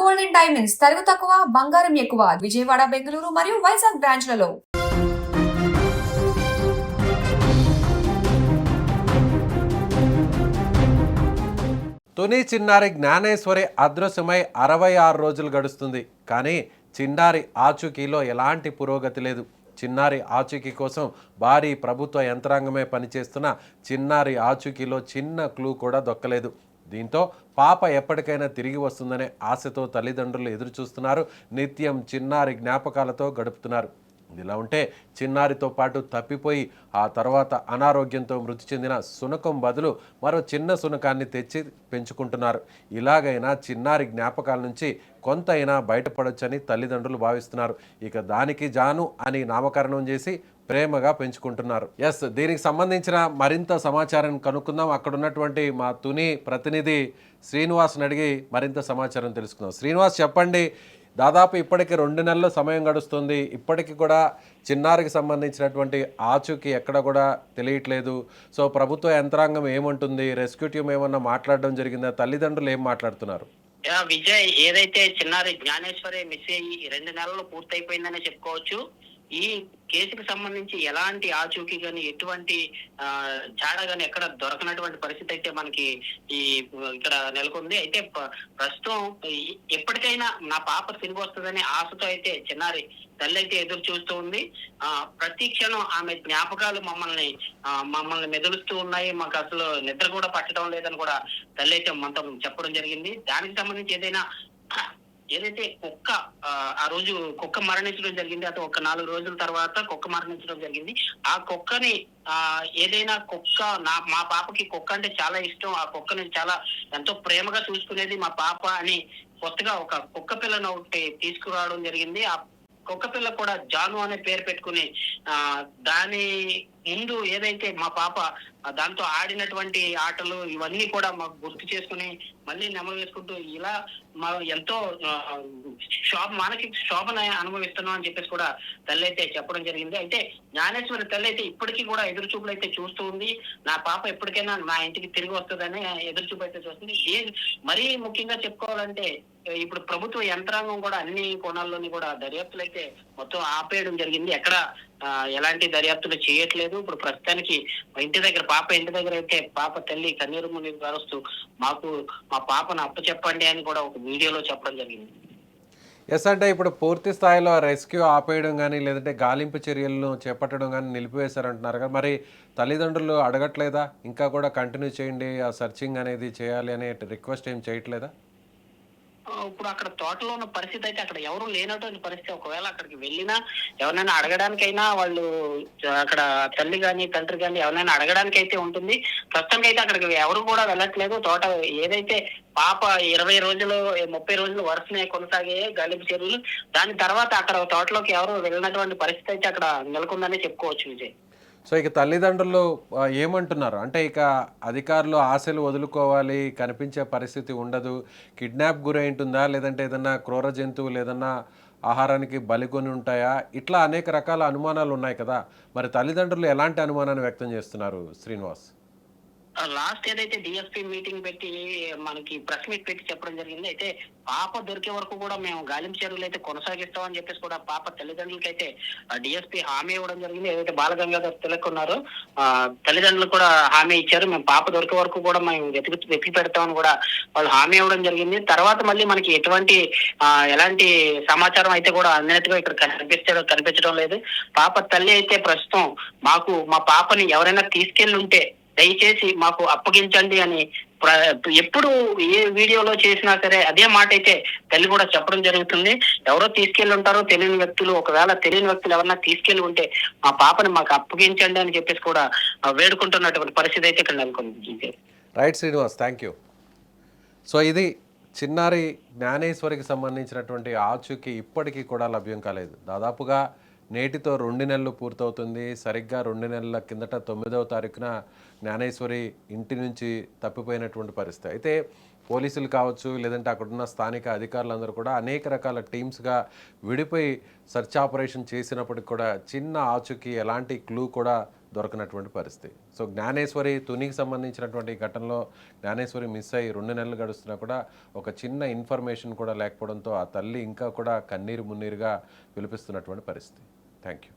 Golden diamonds తరుగు తక్కువ బంగారం ఎక్కువ విజయవాడ బెంగళూరు మరియు వైజాగ్ బ్రాంచ్లలో. తుని చిన్నారి జ్ఞానేశ్వరి అదృశ్యమై 66 రోజులు గడుస్తుంది. కానీ చిన్నారి ఆచూకీలో ఎలాంటి పురోగతి లేదు. చిన్నారి ఆచూకీ కోసం భారీ ప్రభుత్వ యంత్రాంగమే పనిచేస్తున్న చిన్నారి ఆచూకీలో చిన్న క్లూ కూడా దొక్కలేదు. దీంతో పాప ఎప్పటికైనా తిరిగి వస్తుందనే ఆశతో తల్లిదండ్రులు ఎదురుచూస్తున్నారు. నిత్యం చిన్నారి జ్ఞాపకాలతో గడుపుతున్నారు. ఇలా ఉంటే చిన్నారితో పాటు తప్పిపోయి ఆ తర్వాత అనారోగ్యంతో మృతి చెందిన శునకం బదులు మరో చిన్న శునకాన్ని తెచ్చి పెంచుకుంటున్నారు. ఇలాగైనా చిన్నారి జ్ఞాపకాల నుంచి కొంతైనా బయటపడొచ్చని తల్లిదండ్రులు భావిస్తున్నారు. ఇక దానికి జాను అని నామకరణం చేసి ప్రేమగా పెంచుకుంటున్నారు. దీనికి సంబంధించిన మరింత సమాచారం కనుక్కుందాం. అక్కడ ఉన్నటువంటి మా తుని ప్రతినిధి శ్రీనివాస్ని అడిగి మరింత సమాచారం తెలుసుకుందాం. శ్రీనివాస్, చెప్పండి. దాదాపు ఇప్పటికి 2 నెలల సమయం గడుస్తుంది. ఇప్పటికి కూడా చిన్నారికి సంబంధించినటువంటి ఆచూకీ ఎక్కడ కూడా తెలియట్లేదు. సో ప్రభుత్వ యంత్రాంగం ఏమంటుంది? రెస్క్యూ టీమ్ ఏమన్నా మాట్లాడడం జరిగిందా? తల్లిదండ్రులు ఏం మాట్లాడుతున్నారు? విజయ్, ఏదైతే చిన్నారి జ్ఞానేశ్వరి మిస్ అయ్యి 2 నెలలు పూర్తయిపోయిందనే చెప్పుకోవచ్చు. ఈ కేసుకు సంబంధించి ఎలాంటి ఆచూకీ గాని ఎటువంటి జాడ గాని ఎక్కడ దొరకనటువంటి పరిస్థితి అయితే మనకి ఈ ఇక్కడ నెలకొంది. అయితే ప్రస్తుతం ఎప్పటికైనా నా పాప తిరిగి వస్తుందని ఆశతో అయితే చిన్నారి తల్లి అయితే ఎదురు చూస్తూ ఉంది. ప్రతి క్షణం ఆమె జ్ఞాపకాలు మమ్మల్ని మెదులుస్తూ ఉన్నాయి. మాకు అసలు నిద్ర కూడా పట్టడం లేదని కూడా తల్లి అయితే మనతో చెప్పడం జరిగింది. దానికి సంబంధించి ఏదైతే కుక్క ఆ రోజు కుక్క మరణించడం జరిగింది. అది ఒక 4 రోజుల తర్వాత కుక్క మరణించడం జరిగింది. ఆ కుక్కని ఏదైనా కుక్క మా పాపకి కుక్క అంటే చాలా ఇష్టం. ఆ కుక్కని చాలా ఎంతో ప్రేమగా చూసుకునేది మా పాప అని కొత్తగా ఒక కుక్క పిల్లను ఒకటి తీసుకురావడం జరిగింది. ఆ కుక్క పిల్ల కూడా జాను అనే పేరు పెట్టుకుని దాని ముందు ఏదైతే మా పాప దాంతో ఆడినటువంటి ఆటలు ఇవన్నీ కూడా మాకు గుర్తు చేసుకుని మళ్ళీ నెమరు వేసుకుంటూ ఇలా మనం ఎంతో మానసిక శోభన అనుభవిస్తున్నాం అని చెప్పేసి కూడా తల్లి అయితే చెప్పడం జరిగింది. అయితే జ్ఞానేశ్వరి తల్లి అయితే ఇప్పటికీ కూడా ఎదురు చూపులు అయితే చూస్తూ ఉంది. నా పాప ఎప్పటికైనా నా ఇంటికి తిరిగి వస్తుందని ఎదురు చూపు అయితే చూస్తుంది. మరీ ముఖ్యంగా చెప్పుకోవాలంటే ఇప్పుడు ప్రభుత్వ యంత్రాంగం కూడా అన్ని కోణాల్లోని కూడా దర్యాప్తులు అయితే మొత్తం ఆపేయడం జరిగింది. ఎక్కడ ఎలాంటి దర్యాప్తులు చేయట్లేదు. ఇప్పుడు ప్రస్తుతానికి ఇంటి దగ్గర అయితే పాప తల్లి కన్నీరు మున్నీరు గారుస్తూ మాకు మా పాపను అప్పచెప్పండి అని కూడా ఒక వీడియోలో చెప్పడం జరిగింది. అంటే ఇప్పుడు పూర్తి స్థాయిలో రెస్క్యూ ఆపేయడం కానీ లేదంటే గాలింపు చర్యలను చేపట్టడం కానీ నిలిపివేశారంటున్నారు కదా, మరి తల్లిదండ్రులు అడగట్లేదా? ఇంకా కూడా కంటిన్యూ చేయండి, ఆ సర్చింగ్ అనేది చేయాలి అనే రిక్వెస్ట్ ఏం చేయట్లేదా? ఇప్పుడు అక్కడ తోటలో ఉన్న పరిస్థితి అయితే అక్కడ ఎవరు లేనటువంటి పరిస్థితి. ఒకవేళ అక్కడికి వెళ్ళినా ఎవరినైనా అడగడానికైనా వాళ్ళు అక్కడ తల్లి గాని తండ్రి గాని ఎవరైనా అడగడానికి అయితే ఉంటుంది. ప్రస్తుతానికి అయితే అక్కడికి ఎవరు కూడా వెళ్ళట్లేదు. తోట ఏదైతే పాప 20 రోజులు 30 రోజులు వరుసనే కొనసాగే గాలింపు చర్యలు, దాని తర్వాత అక్కడ తోటలోకి ఎవరు వెళ్ళినటువంటి పరిస్థితి అయితే అక్కడ నెలకొందని చెప్పుకోవచ్చు విజయ్. సో ఇక తల్లిదండ్రులు ఏమంటున్నారు అంటే, ఇక అధికారులు ఆశలు వదులుకోవాలి, కనిపించే పరిస్థితి ఉండదు, కిడ్నాప్ గురైంటుందా, లేదంటే ఏదన్నా క్రూర జంతువులు ఏదన్నా ఆహారానికి బలికొని ఉంటాయా, ఇట్లా అనేక రకాల అనుమానాలు ఉన్నాయి కదా. మరి తల్లిదండ్రులు ఎలాంటి అనుమానాన్ని వ్యక్తం చేస్తున్నారు శ్రీనివాస్? లాస్ట్ ఏదైతే డిఎస్పీ మీటింగ్ పెట్టి మనకి ప్రెస్ మీట్ పెట్టి చెప్పడం జరిగింది. అయితే పాప దొరికే వరకు కూడా మేము గాలింపు చర్యలు అయితే కొనసాగిస్తామని చెప్పేసి కూడా పాప తల్లిదండ్రులకి అయితే డిఎస్పీ హామీ ఇవ్వడం జరిగింది. ఏదైతే బాలగంగాధర్ తిలక్ ఉన్నారో తల్లిదండ్రులు కూడా హామీ ఇచ్చారు. మేము పాప దొరికే వరకు కూడా మేము వెతికి పెడతామని కూడా వాళ్ళు హామీ ఇవ్వడం జరిగింది. తర్వాత మళ్ళీ మనకి ఎలాంటి సమాచారం అయితే కూడా అందినట్టుగా ఇక్కడ కనిపించడం లేదు. పాప తల్లి అయితే ప్రస్తుతం మాకు మా పాపని ఎవరైనా తీసుకెళ్ళి ఉంటే దయచేసి మాకు అప్పగించండి అని ఎప్పుడు ఏ వీడియోలో చేసినా సరే అదే మాట అయితే తల్లి కూడా చెప్పడం జరుగుతుంది. ఎవరో తీసుకెళ్లి ఉంటారో తెలియని వ్యక్తులు, ఒకవేళ తెలియని వ్యక్తులు ఎవరన్నా తీసుకెళ్లి ఉంటే మా పాపని మాకు అప్పగించండి అని చెప్పేసి కూడా వేడుకుంటున్నటువంటి పరిస్థితి అయితే ఇక్కడ నెలకొంది. Right Srinivas, thank you. So ఇది చిన్నారి జ్ఞానేశ్వరికి సంబంధించినటువంటి ఆచూకీ ఇప్పటికీ కూడా లభ్యం కాలేదు. దాదాపుగా నేటితో 2 నెలలు పూర్తవుతుంది. సరిగ్గా 2 నెలల కిందట 9వ తారీఖున జ్ఞానేశ్వరి ఇంటి నుంచి తప్పిపోయినటువంటి పరిస్థితి. అయితే పోలీసులు కావచ్చు, లేదంటే అక్కడున్న స్థానిక అధికారులందరూ కూడా అనేక రకాల టీమ్స్గా విడిపోయి సెర్చ్ ఆపరేషన్ చేసినప్పటికి కూడా చిన్న ఆచూకీ ఎలాంటి క్లూ కూడా దొరకనటువంటి పరిస్థితి. సో జ్ఞానేశ్వరి తునికి సంబంధించినటువంటి ఈ ఘటనలో జ్ఞానేశ్వరి మిస్ అయ్యి 2 నెలలు గడుస్తున్నా కూడా ఒక చిన్న ఇన్ఫర్మేషన్ కూడా లేకపోవడంతో ఆ తల్లి ఇంకా కూడా కన్నీరు మున్నీరుగా విలిపిస్తున్నటువంటి పరిస్థితి. Thank you.